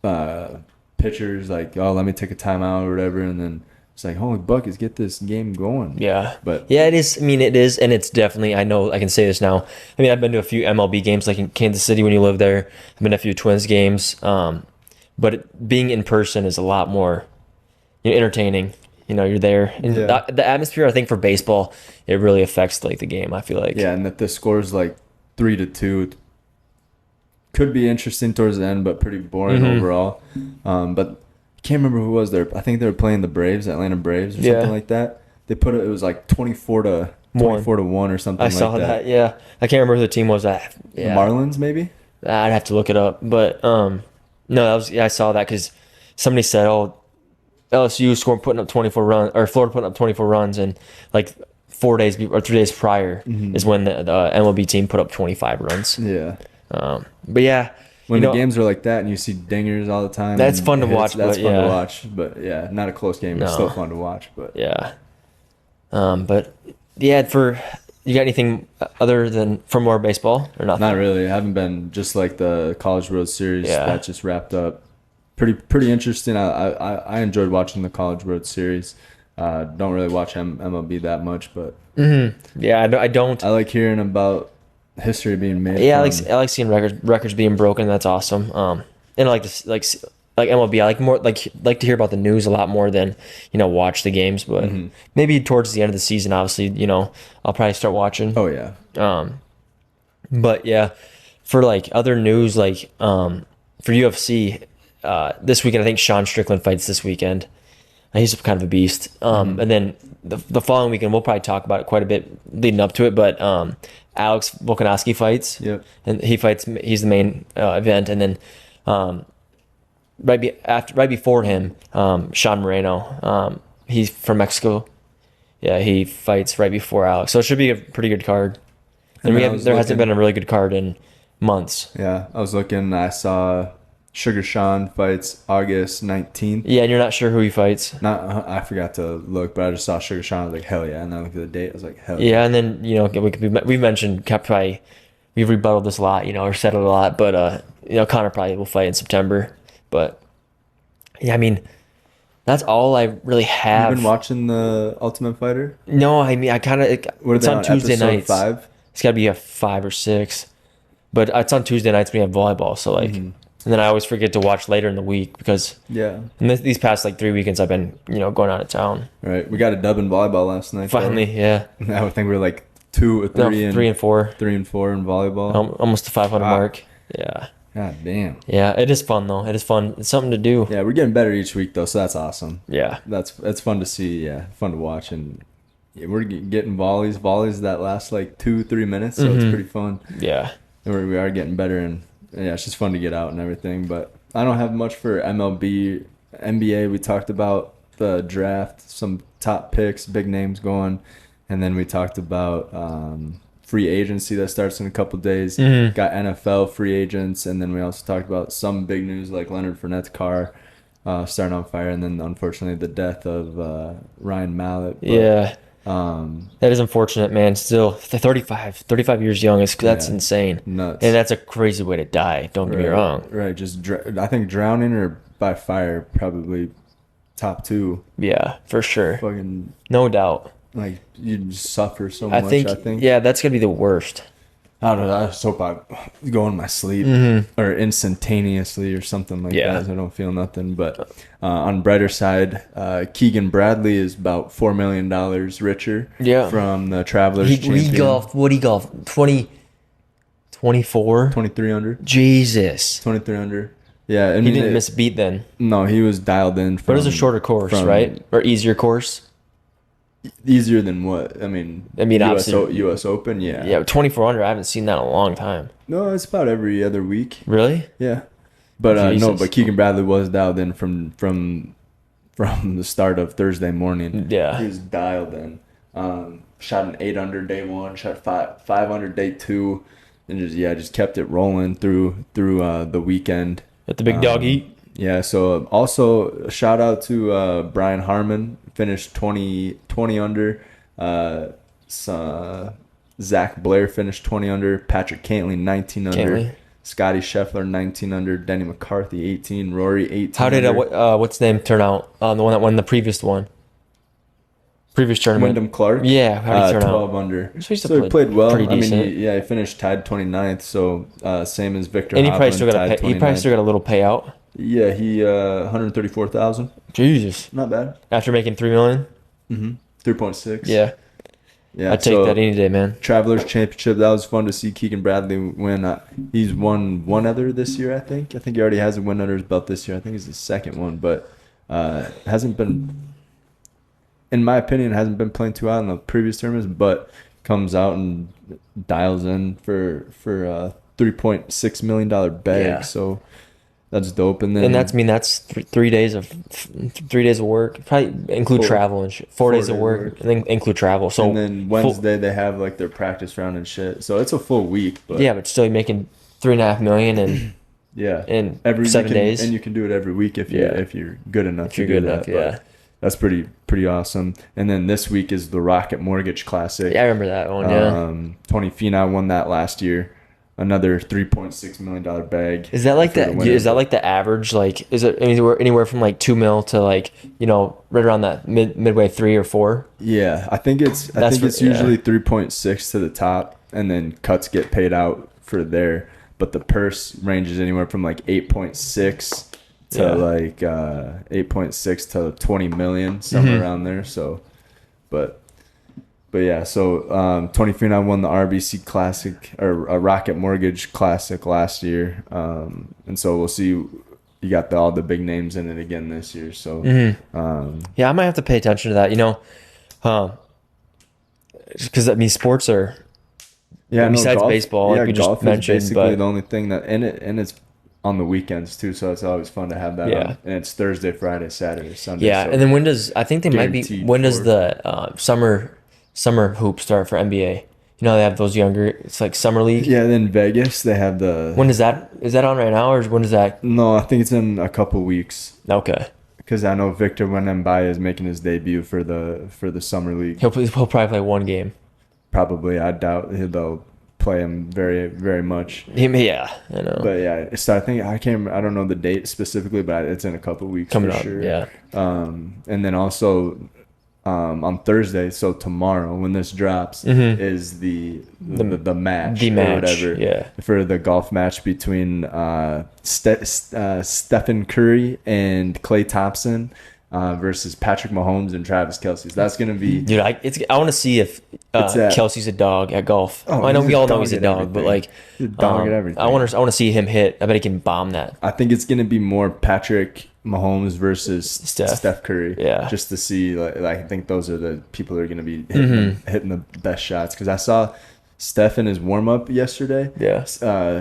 the pitcher's like, oh, let me take a timeout or whatever. And then it's like, holy buckets, get this game going. Yeah. But yeah, it is. I mean, it is. And it's definitely, I know I can say this now. I mean, I've been to a few MLB games, like in Kansas City when you live there. I've been to a few Twins games. but being in person is a lot more entertaining. You're there, and Yeah. the atmosphere. I think for baseball, it really affects like the game. I feel like. Yeah, and that the score's like 3-2. Could be interesting towards the end, but pretty boring overall. But I can't remember who was there. I think they were playing the Braves, Atlanta Braves, or something like that. They put it. It was like 24-1 or something. I like saw that. Yeah, I can't remember who the team was. The Marlins, maybe. I'd have to look it up, but no, that was I saw that because somebody said, "Oh, LSU scored putting up 24 runs, or Florida putting up 24 runs, and like 3 days prior is when the MLB team put up 25 runs." Yeah. But yeah, when the games are like that and you see dingers all the time, that's fun to watch. That's fun to watch, but yeah, not a close game. It's still fun to watch, but yeah. But yeah, you got anything other than for more baseball or nothing? Not really. I haven't been just like the College World Series that just wrapped up. Pretty interesting. I enjoyed watching the College World Series. Don't really watch MLB that much, but yeah, I don't. I like hearing about history being made. Yeah, I like seeing records being broken. That's awesome. And I like this like MLB. I like to hear about the news a lot more than watch the games. But maybe towards the end of the season, obviously, I'll probably start watching. Oh yeah. But yeah, for like other news, like for UFC, this weekend I think Sean Strickland fights this weekend. He's kind of a beast. And then the following weekend we'll probably talk about it quite a bit leading up to it. But Alex Volkanovski fights. Yep. And he fights. He's the main event, and then right before him, Sean Moreno. He's from Mexico. Yeah, he fights right before Alex. So it should be a pretty good card. And there hasn't been a really good card in months. Yeah, I was looking. I saw Sugar Sean fights August 19th. Yeah, and you're not sure who he fights. I forgot to look, but I just saw Sugar Sean. I was like, hell yeah. And then I looked at the date. I was like, hell yeah. Yeah, and then, we mentioned, we've rebutted this a lot, or said it a lot, but, Connor probably will fight in September. But, yeah, I mean, that's all I really have. You've been watching the Ultimate Fighter? No, I mean, it's on Tuesday nights. 5? It's got to be a 5 or 6. But it's on Tuesday nights when we have volleyball, so, like... And then I always forget to watch later in the week because these past 3 weekends I've been going out of town. Right, we got a dub in volleyball last night. Finally, yeah. I would think we were 2 or 3 3 and 4. 3 and 4 in volleyball. Almost the 500 mark. Yeah. God damn. Yeah, it is fun though. It is fun. It's something to do. Yeah, we're getting better each week though, so that's awesome. Yeah, it's fun to see. Yeah, fun to watch, and we're getting volleys that last 2-3 minutes, so it's pretty fun. Yeah, and we are getting better and. Yeah, it's just fun to get out and everything. But I don't have much for MLB. NBA, we talked about the draft, some top picks, big names going. And then we talked about free agency that starts in a couple days. Got NFL free agents. And then we also talked about some big news like Leonard Fournette's car starting on fire. And then, unfortunately, the death of Ryan Mallett. But, yeah. That is unfortunate, man. Still 35 years young. That's insane. Nuts. And that's a crazy way to die. Don't get me wrong. Right. Just I think drowning or by fire probably top 2. Yeah, for sure. Fucking no doubt. You just suffer so much. I think. Yeah, that's gonna be the worst. I don't know. I just hope I go in my sleep or instantaneously or something like that. So I don't feel nothing. But on the brighter side, Keegan Bradley is about $4 million richer from the Travelers Champion. He golfed. What he golfed? 24? 23 under. Jesus. 23 under. Yeah. And he didn't miss a beat then. No, he was dialed in. But it was a shorter course, right? Or easier course? Easier than what? I mean, U.S. Open, yeah. Yeah, 24 under. I haven't seen that in a long time. No, it's about every other week. Really? Yeah. But but Keegan Bradley was dialed in from the start of Thursday morning. Yeah. He was dialed in. Shot an 8 under day 1, shot 5 under day 2, and just kept it rolling through the weekend. Let the big dog eat. Yeah, so also a shout out to Brian Harmon, finished 20 under. Zach Blair finished 20 under. Patrick Cantley 19 under. Scotty Scheffler 19 under. Denny McCarthy 18. Rory 18. How did what's his name turn out? The one that won the previous tournament. Wyndham Clark. Yeah, how did he turn 12 out? under. So he played well. Pretty decent. He finished tied 29th. So same as Victor. And he Hovland, probably still got a little payout. Yeah, he 134,000. Jesus. Not bad. After making 3 million? 3.6. Yeah. Yeah. I'd take that So any day, man. Travelers Championship. That was fun to see Keegan Bradley win. He's won one other this year, I think. I think he already has a win under his belt this year. I think it's his second one, but hasn't been, in my opinion, hasn't been playing too out in the previous tournaments. But comes out and dials in for a $3.6 million bag. Yeah. So that's dope. And then And that's 3 days of 3 days of work. Probably include Four- travel and shit. 4 days of days of work, work. and then include travel. So and then Wednesday they have like their practice round and shit. So it's a full week. But yeah, but still you're making 3.5 million and yeah, in every 7 you can, days. and you can do it every week if you Yeah. if you're good enough. If you're to do good enough, that. yeah. But that's pretty awesome. And then this week is the Rocket Mortgage Classic. Yeah, I remember that one. Yeah. Tony Finau won that last year. Another $3.6 million bag. Is that like for the the winner. is that like the average? Like, is it anywhere from like 2 mil to like, right around that midway 3 or 4? Yeah, I think it's Yeah. usually 3.6 to the top, and then cuts get paid out for there. But the purse ranges anywhere from like 8.6 to Yeah. like 8.6 to 20 million, somewhere Mm-hmm. around there. So, but yeah. So Tony Finau won the RBC Classic or a Rocket Mortgage Classic last year, and so we'll see. You got all the big names in it again this year. So. Yeah, I might have to pay attention to that. Because I mean, sports are Yeah, besides baseball, like we just golf mentioned, is basically but- the only thing that and it's on the weekends too, so it's always fun to have that. Yeah. On. And it's Thursday, Friday, Saturday, Sunday. Yeah, so and then when does I think they might be guaranteed when does for- the summer hoop start for NBA? They have those younger. It's like summer league. yeah, then Vegas they have the. When is that? Is that on right now, or when is that? No, I think it's in a couple weeks Okay, because I know Victor Wembanyama is making his debut for the summer league. he'll probably play one game. Probably, I doubt they'll play him very very much. Yeah, I know. But yeah, so I think I can't. I don't know the date specifically, but it's in a couple weeks Coming for up, sure. yeah. And then also on Thursday, so tomorrow when this drops, is the match The or match, whatever. yeah. For the golf match between Stephen Curry and Klay Thompson versus Patrick Mahomes and Travis Kelce. So that's gonna be. Dude, I want to see if It's at- Kelsey's a dog at golf. Oh, I know he's we a all know dog he's a at dog, but everything. like, He's a dog at everything. I want to see him hit. I bet he can bomb that. I think it's gonna be more Patrick Mahomes versus Steph Curry. Yeah. Just to see, like I think those are the people who are gonna be Mm-hmm. hitting the best shots. Because I saw Steph in his warm up yesterday. Yeah.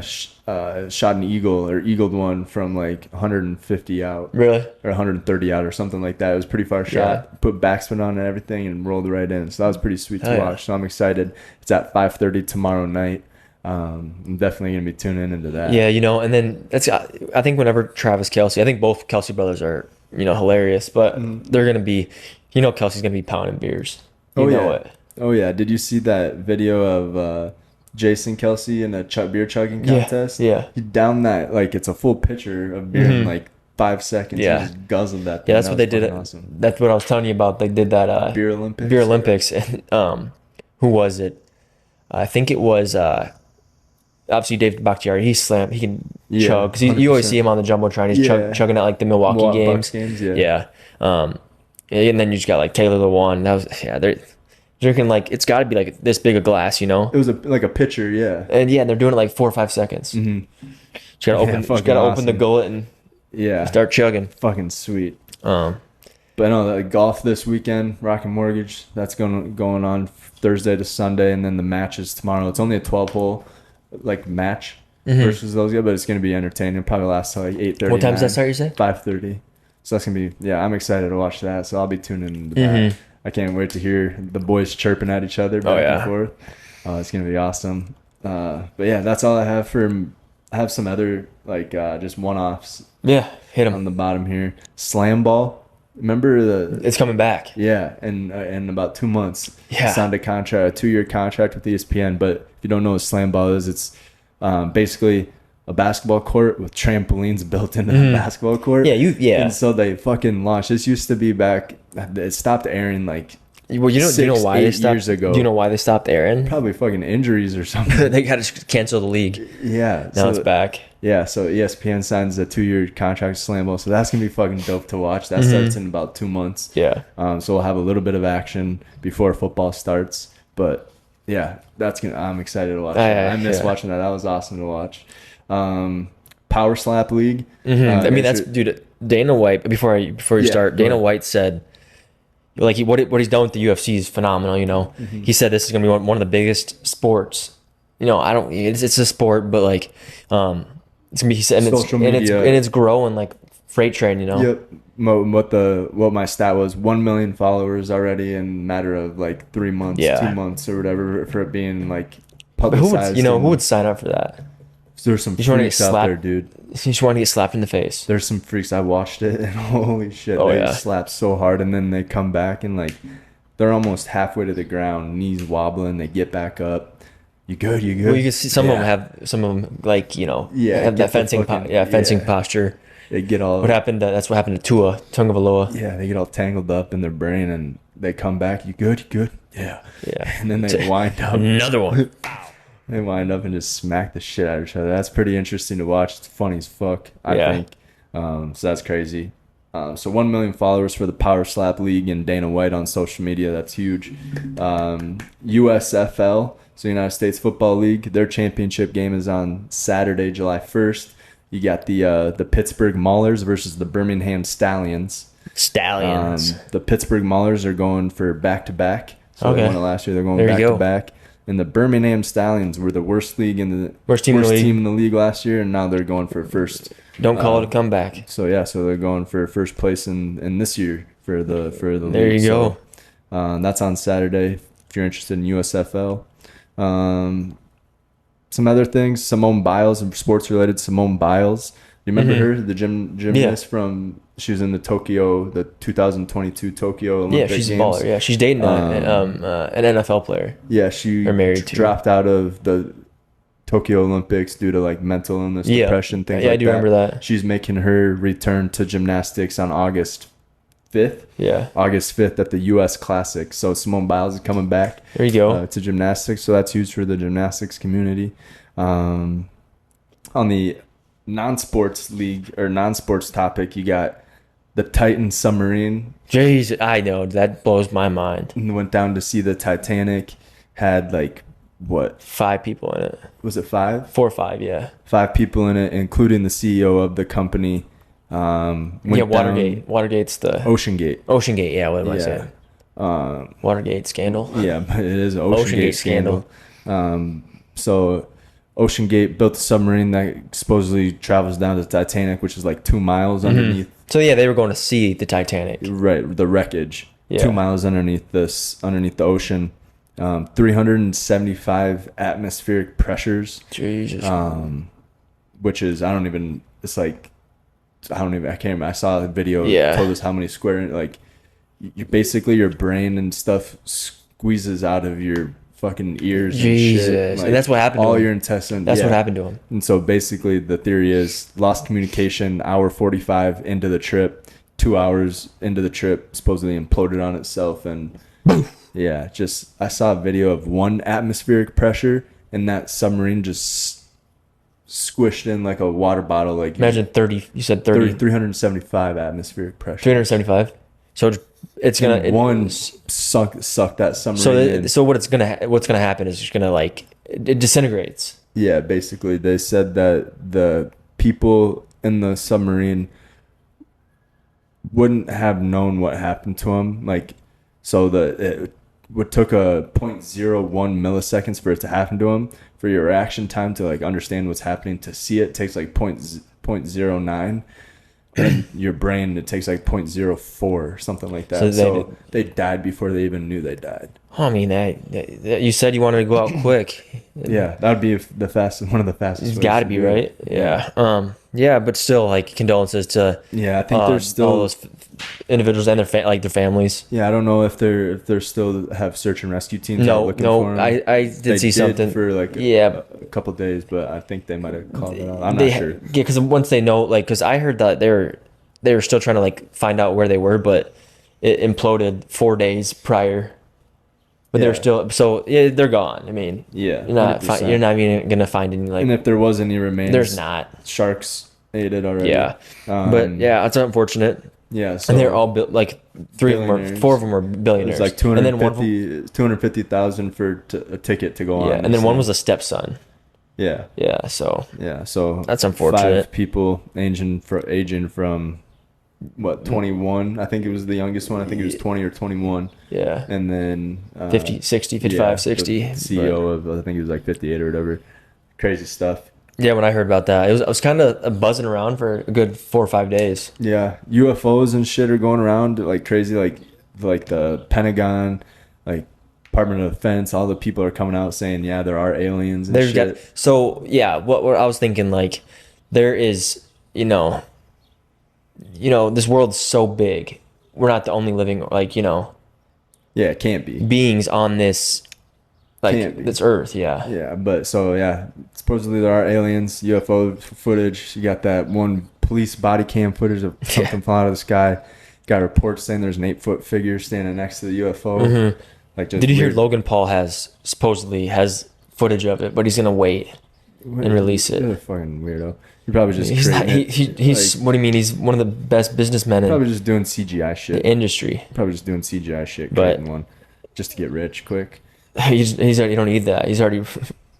Shot an eagled one from like 150 out Really? or 130 out or something like that. It was a pretty far shot. Yeah. Put backspin on and everything and rolled right in. So that was pretty sweet to Oh, yeah. watch. So I'm excited. It's at 5:30 tomorrow night. I'm definitely gonna be tuning into that. Yeah, and then I think whenever Travis Kelce, I think both Kelce brothers are, hilarious, but they're going to be, Kelsey's going to be pounding beers. You know it. Oh yeah. Did you see that video of Jason Kelsey in a beer chugging contest? Yeah. He downed that like it's a full pitcher of beer in like 5 seconds. Yeah. He just guzzled that. Yeah, thing. that's That what they was did. fucking Awesome. That's what I was telling you about. They did that Beer Olympics. Beer Olympics. And who was it? I think it was obviously Dave Bakhtiari. He can Yeah, chug because you always 100%. see him on the jumbotron. He's Yeah. chugging at like the Milwaukee Bucks games. games, Yeah. And then you just got like Taylor Lewan. That was they're drinking like it's got to be like this big a glass, It was like a pitcher, yeah. And yeah, they're doing it like 4 or 5 seconds. Mm-hmm. Just gotta open, fucking open the awesome. gullet and Yeah. start chugging. Fucking sweet. Um, But no, the golf this weekend, Rocket Mortgage, that's going on Thursday to Sunday, and then the matches tomorrow. It's only a 12-hole like match versus those guys, but it's gonna be entertaining. It'll probably last till like 8:30. what time does that start? You say? 5:30. So that's gonna be I'm excited to watch that. So I'll be tuning into that. I can't wait to hear the boys chirping at each other back and forth. It's gonna be awesome. But yeah, that's all I have I have some other like just one-offs Yeah, hit on him. the bottom here. Slam ball. Remember the It's coming back. yeah, in about 2 months, Yeah. signed a 2-year contract with ESPN. But if you don't know what slam ball is, it's basically a basketball court with trampolines built into the basketball court. Yeah. And so they fucking launched. This used to be back. It stopped airing like Well, you know why they 6-8 stopped years ago. Do you know why they stopped airing? Probably fucking injuries or something. They got to cancel the league. Yeah. Now it's back. Yeah, so ESPN signs a 2-year contract with Slambo, so that's gonna be fucking dope to watch. That starts in about 2 months. Yeah. So we'll have a little bit of action before football starts. But yeah, I'm excited to watch that. I miss watching that. That was awesome to watch. Power Slap League. I mean, that's dude. Dana White. Before you start, Dana White said, like what he's done with the UFC is phenomenal. You know, he said this is gonna be one of the biggest sports. You know, I don't. It's a sport, but like, it's gonna be. He said, and it's growing like freight train. You know. Yep. What my stat was, 1 million followers already in a matter of like 3 months, 2 months or whatever, for it being like publicized. Who would sign up for that? There's some freaks out there, dude. You just want to get slapped in the face. There's some freaks. I watched it and holy shit, they slap so hard and then they come back and like they're almost halfway to the ground, knees wobbling, they get back up. You good? Well, you can see some of them like, you know, have that fencing posture. They get all that's what happened to Tua Tagovailoa. Yeah, they get all tangled up in their brain and they come back. You good? Yeah. And then they wind up. Another one. They wind up and just smack the shit out of each other. That's pretty interesting to watch. It's funny as fuck, I think. So that's crazy. So 1 million followers for the Power Slap League and Dana White on social media. That's huge. USFL, so United States Football League, their championship game is on Saturday, July 1st. You got the Pittsburgh Maulers versus the Birmingham Stallions. The Pittsburgh Maulers are going for back-to-back. So they won it last year. They're going back-to-back. And the Birmingham Stallions were the worst team in the league last year, and now they're going for first. Don't call it a comeback. So they're going for first place in this year for the league. There you go. That's on Saturday if you're interested in USFL. Some other things, Simone Biles, and sports related. Simone Biles, you remember her, the gymnast from? She was in the 2022 Tokyo Olympic Games. A baller. Yeah, she's dating an NFL player. Yeah, she dropped out of the Tokyo Olympics due to like mental illness, depression, things like that. Yeah, I do remember that. She's making her return to gymnastics on August 5th. Yeah. August 5th at the U.S. Classic. So Simone Biles is coming back. There you go. To gymnastics. So that's huge for the gymnastics community. On the non-sports league or non-sports topic, you got the Titan submarine. Jeez, I know. That blows my mind. Went down to see the Titanic. Had like, what? 5 people in it. Was it 5? 4 or 5, yeah. 5 people in it, including the CEO of the company. Watergate. Watergate's the... OceanGate, yeah. What am I saying? Watergate scandal? Yeah, but it is an OceanGate scandal. So OceanGate built a submarine that supposedly travels down to the Titanic, which is like 2 miles underneath. So yeah, they were going to see the Titanic. Right, the wreckage. Yeah. 2 miles underneath the ocean. 375 atmospheric pressures. Jesus. Which is, I can't remember. I saw a video told us how many square, like, you basically, your brain and stuff squeezes out of your fucking ears and shit. Like, and that's what happened to him. All your intestines. That's what happened to him. And so basically the theory is lost communication, hour 45 into the trip, 2 hours into the trip, supposedly imploded on itself. And yeah, I saw a video of 1 atmospheric pressure and that submarine just squished in like a water bottle. Like, imagine 30, you said 30. 375 atmospheric pressure. 375? So it's gonna suck that submarine. So what's gonna happen is just gonna like it disintegrates. Yeah, basically they said that the people in the submarine wouldn't have known what happened to them. Like, so it took a 0.01 milliseconds for it to happen to them. For your reaction time to like understand what's happening, to see it takes like 0.09. And your brain, it takes like 0.04 or something like that. So they died before they even knew they died. I mean, you said you wanted to go out quick. Yeah, that would be one of the fastest. It's got to be, right? Yeah. Yeah, but still, like, condolences to. Yeah, I think there's still all those individuals and their families. Yeah, I don't know if they're still have search and rescue teams looking for them. I did see something for like a couple of days, but I think they might have called it out. I'm not sure. Yeah, because once they know, like, because I heard that they were still trying to like find out where they were, but it imploded 4 days prior. but they're Yeah. still so yeah, they're gone. I mean, Yeah, you're not even gonna find any like. And if there was any remains, There's not. Sharks ate it already. Yeah, but yeah, it's unfortunate. Yeah, so And they're all like four of them were it billionaires. was like and then one 250,000 for a ticket to go on. yeah, and then one was a stepson. Yeah. Yeah, so that's unfortunate. 5 people aging from what 21. I think it was the youngest one. I think it was 20 or 21. Yeah. And then 50, 60, 55, 60. The CEO of I think it was like 58 or whatever. Crazy stuff. Yeah, when I heard about that, I was kind of buzzing around for a good 4 or 5 days. Yeah, UFOs and shit are going around like crazy. Like the Pentagon, like Department of Defense. All the people are coming out saying, yeah, there are aliens and shit. So yeah, what I was thinking, like, there is, this world's so big. We're not the only living, like, yeah, it can't be beings on this, like, this Earth. Yeah. Yeah, but so yeah, supposedly there are aliens, UFO footage. You got that one police body cam footage of something falling out of the sky. Got reports saying there's an 8-foot figure standing next to the UFO. Mm-hmm. Like, just did you hear Logan Paul supposedly has footage of it, but he's gonna wait and release it? You're a fucking weirdo. You're probably just he's what do you mean? He's one of the best businessmen probably in just doing CGI shit. the industry. Probably just doing CGI shit, But- creating one just to get rich quick. He's already, you don't need that. He's already.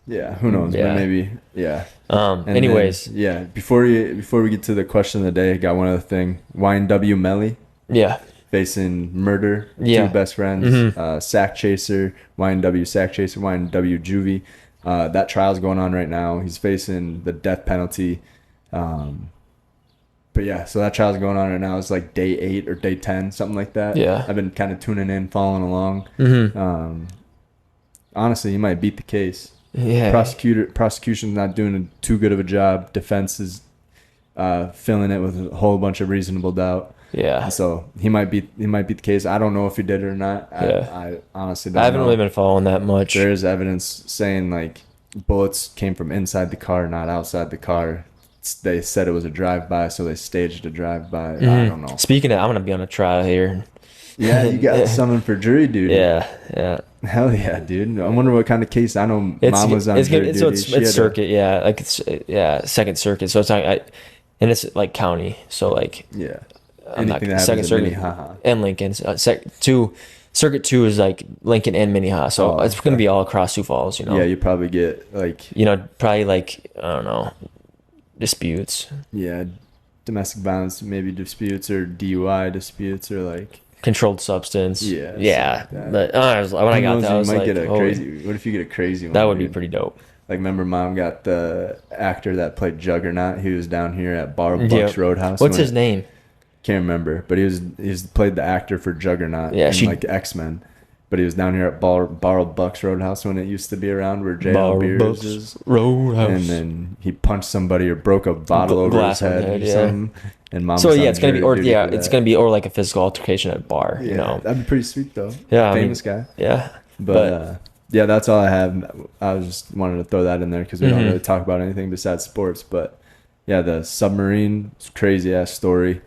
Yeah, who knows? Yeah. But maybe, yeah. And Anyways, then, yeah. Before we get to the question of the day, I got one other thing. YNW Melly yeah, facing murder. Yeah. 2 best friends. Mhm. Sack Chaser, YNW Sack Chaser, YNW Juvie. That trial's going on right now. He's facing the death penalty. But yeah, so that trial's going on right now. It's like day 8 or day 10, something like that. Yeah. I've been kind of tuning in, following along. mm-hmm. Honestly, you might beat the case. yeah. Prosecution's not doing too good of a job. Defense is filling it with a whole bunch of reasonable doubt. Yeah. So he might beat the case. I don't know if he did it or not. Yeah. I honestly don't I haven't know. really been following that much. There is evidence saying like bullets came from inside the car, not outside the car. They said it was a drive-by, so they staged a drive-by. I don't know. Speaking of, I'm gonna be on a trial here. Yeah, you got summoned for jury duty. Yeah. Hell yeah, dude. I wonder what kind of case. I know Mom was on jury duty. It's circuit, yeah, like Second Circuit. So it's not, and it's like county. So like, Yeah. I'm not Anything that Second happens in Circuit Minnehaha. and Lincoln. Circuit 2 is like Lincoln and Minnehaha. So it's gonna be all across Sioux Falls. Yeah, you probably get like probably like, I don't know, disputes, domestic violence, maybe disputes or DUI disputes or like controlled substance. Yeah, yeah. something like But when I got that, I was like, get a holy- crazy. What if you get a crazy one? that would be dude? pretty dope. Like, remember, Mom got the actor that played Juggernaut. He was down here at Bar Bucks Yep. Roadhouse. What's his name? Can't remember, but he's played the actor for Juggernaut in like X-Men. But he was down here at Bar Bucks Roadhouse when it used to be around where J.L. Beers is. Roadhouse. And then he punched somebody or broke a bottle over his head or something. And Mom. So was yeah, on it's gonna be jury duty for it's that. gonna be like a physical altercation at a bar. Yeah, that'd be pretty sweet though. Yeah, famous guy. Yeah, But yeah, that's all I have. I was just wanted to throw that in there because we don't really talk about anything besides sports. But yeah, the submarine, crazy ass story.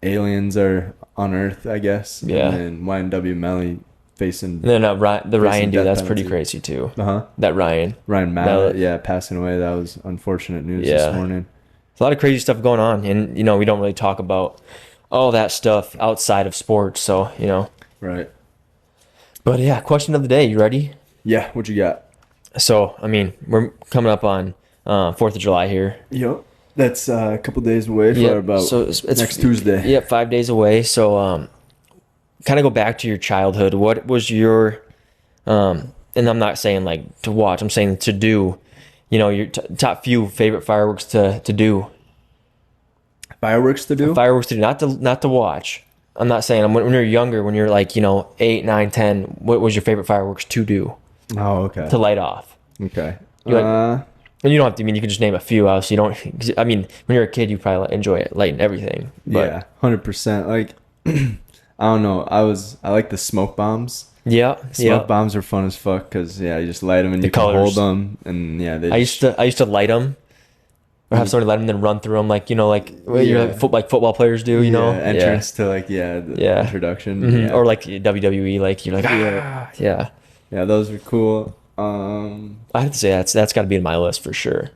Aliens are on Earth, I guess. Yeah. And then YNW Melly facing. and then the Ryan dude, death that's pretty penalty. crazy too. Uh-huh. That Ryan Mallett, passing away. That was unfortunate news this morning. There's a lot of crazy stuff going on, and we don't really talk about all that stuff outside of sports. So Right. But yeah, question of the day. You ready? Yeah. What you got? So I mean, we're coming up on 4th of July here. Yep. That's a couple days away for about so it's next Tuesday. Yep, 5 days away. So kind of go back to your childhood. What was your and I'm not saying like to watch. I'm saying to do. Your top few favorite fireworks to do. Fireworks to do? Fireworks to do, not to watch. I'm not saying when you're younger, when you're like 8, 9, 10. What was your favorite fireworks to do? Oh, okay. To light off. Okay. And you don't have to. I mean, you can just name a few. Obviously, you don't. I mean, when you're a kid, you probably enjoy it, lighting everything. But, yeah, 100%. Like, I don't know. I like the smoke bombs. Yeah, Smoke bombs are fun as fuck because you just light them and you can hold them and I used to light them. Or have somebody light them, then run through them like football players do. Entrance to the introduction. Or like WWE, like you're like yeah. Yeah, those are cool. I have to say that's got to be in my list for sure.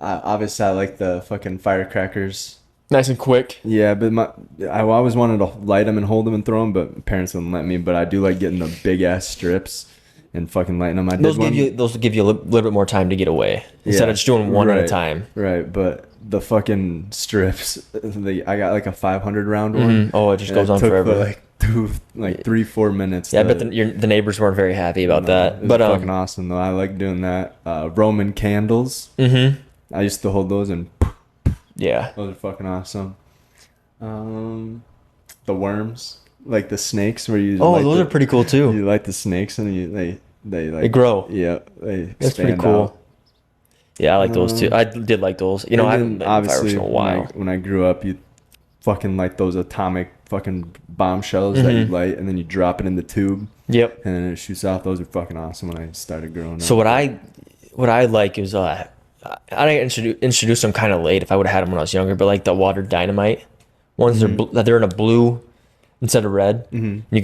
Obviously, I like the fucking firecrackers. Nice and quick. Yeah, but I always wanted to light them and hold them and throw them, but parents wouldn't let me. But I do like getting the big ass strips and fucking lighting them. I did one. Those will give you a little bit more time to get away instead of just doing one at a time. Right, but the fucking strips, I got like a 500 round one. Mm-hmm. Oh, it just goes on forever. Like 3-4 minutes. Yeah, I bet the neighbors weren't very happy about that. It was But fucking awesome though. I like doing that. Roman candles. Mm-hmm. I used to hold those and Yeah. those are fucking awesome. The worms, like the snakes, where you Those are pretty cool too. You light the snakes and they like They grow. Yeah, they That's pretty expand cool. out. Yeah, I like those too. I did like those. You know, I haven't lit fireworks Obviously in a while. when I grew up, you fucking light those atomic fucking bombshells that you light, and then you drop it in the tube, Yep. and then it shoots out. Those are fucking awesome when I started growing up. So what I like is I introduced them kind of late. If I would have had them when I was younger, but like the water dynamite ones, they're in a blue instead of red. Mm-hmm.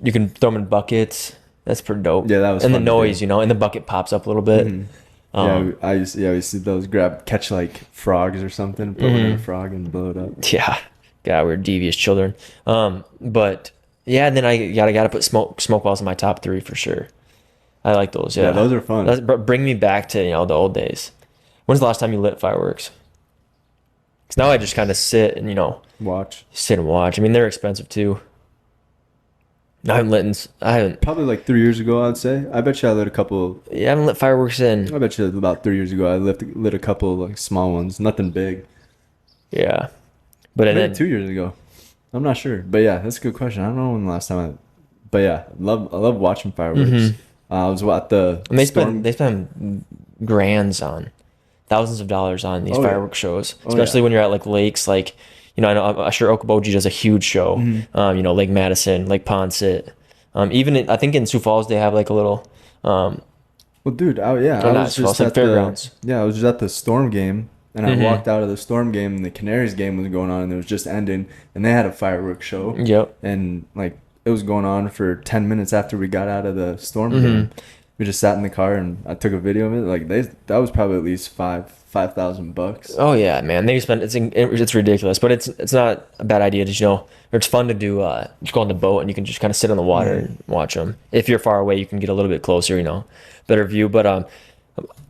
You can throw them in buckets. That's pretty dope. Yeah, that was and the fun to noise, do. you know, and the bucket pops up a little bit. Mm-hmm. I used to see those catch like frogs or something, put one in a frog and blow it up. Yeah, God, we're devious children. But yeah, and then I gotta put smoke balls in my top 3 for sure. I like those. Yeah, those are fun. Bring me back to the old days. When's the last time you lit fireworks? Because now I just kind of sit and Watch. sit and watch. I mean, they're expensive too. I haven't. Probably like 3 years ago, I'd say. I bet you I lit a couple. Yeah, I haven't lit fireworks in. I bet you about 3 years ago, I lit a couple like small ones. Nothing big. Yeah, but Maybe then 2 years ago. I'm not sure, but yeah, that's a good question. I don't know when the last time but yeah, I love watching fireworks. Mm-hmm. I was at the and storm. they spend thousands of dollars on these fireworks shows, Oh, especially yeah. when you're at like lakes, like I'm sure Okoboji does a huge show. Mm-hmm. Lake Madison, Lake Ponset, I think in Sioux Falls they have like a little. Well, dude, I not was Sioux Falls, just like at fairgrounds. I was just at the storm game, and I Mhm. walked out of the storm game, and the Canaries game was going on, and it was just ending, and they had a fireworks show. Yep. And like it was going on for 10 minutes after we got out of the storm Mhm. game. We just sat in the car and I took a video of it. Like that was probably at least $5,000. Oh yeah, man. They spend it's ridiculous, but it's not a bad idea to or it's fun to do. Just go on the boat and you can just kind of sit on the water and watch them. If you're far away, you can get a little bit closer, better view. But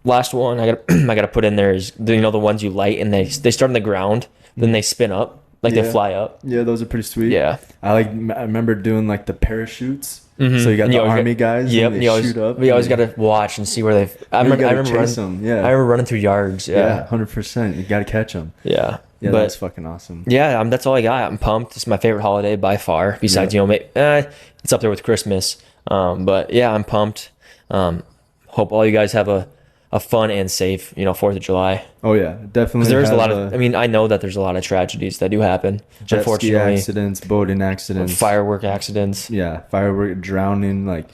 last one I gotta put in there is the ones you light and they start on the ground, then they spin up like they fly up. Yeah, those are pretty sweet. Yeah. I remember doing like the parachutes. Mhm. So you got And the always army guys. Yep. And they shoot up. We always got to watch and see where they. I You remember gotta running. chase them. Yeah. I remember running through yards. Yeah, Yeah. 100%. You gotta catch them. Yeah. Yeah, But that's fucking awesome. yeah, that's all I got. I'm pumped. It's my favorite holiday by far. Besides, it's up there with Christmas. But yeah, I'm pumped. Hope all you guys have a fun and safe, 4th of July. Oh yeah, definitely. Because there's a lot of. I mean, I know that there's a lot of tragedies that do happen. jet ski Unfortunately, accidents, boating accidents, firework accidents. Yeah, firework drowning.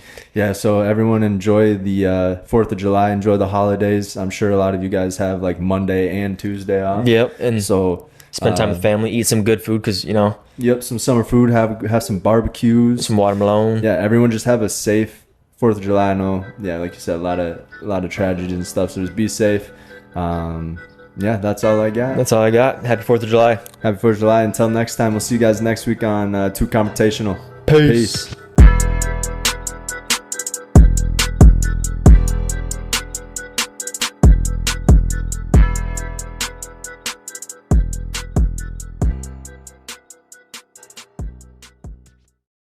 So everyone enjoy the 4th of July. Enjoy the holidays. I'm sure a lot of you guys have like Monday and Tuesday off. Yep, and so spend time with family, eat some good food because Yep, some summer food. Have some barbecues. some watermelon. Yeah, everyone just have a safe 4th of July. I know. Yeah, like you said, a lot of tragedies and stuff. So just be safe. Yeah, that's all I got. That's all I got. Happy 4th of July. Happy 4th of July. Until next time, we'll see you guys next week on TEW Confrontational. Peace.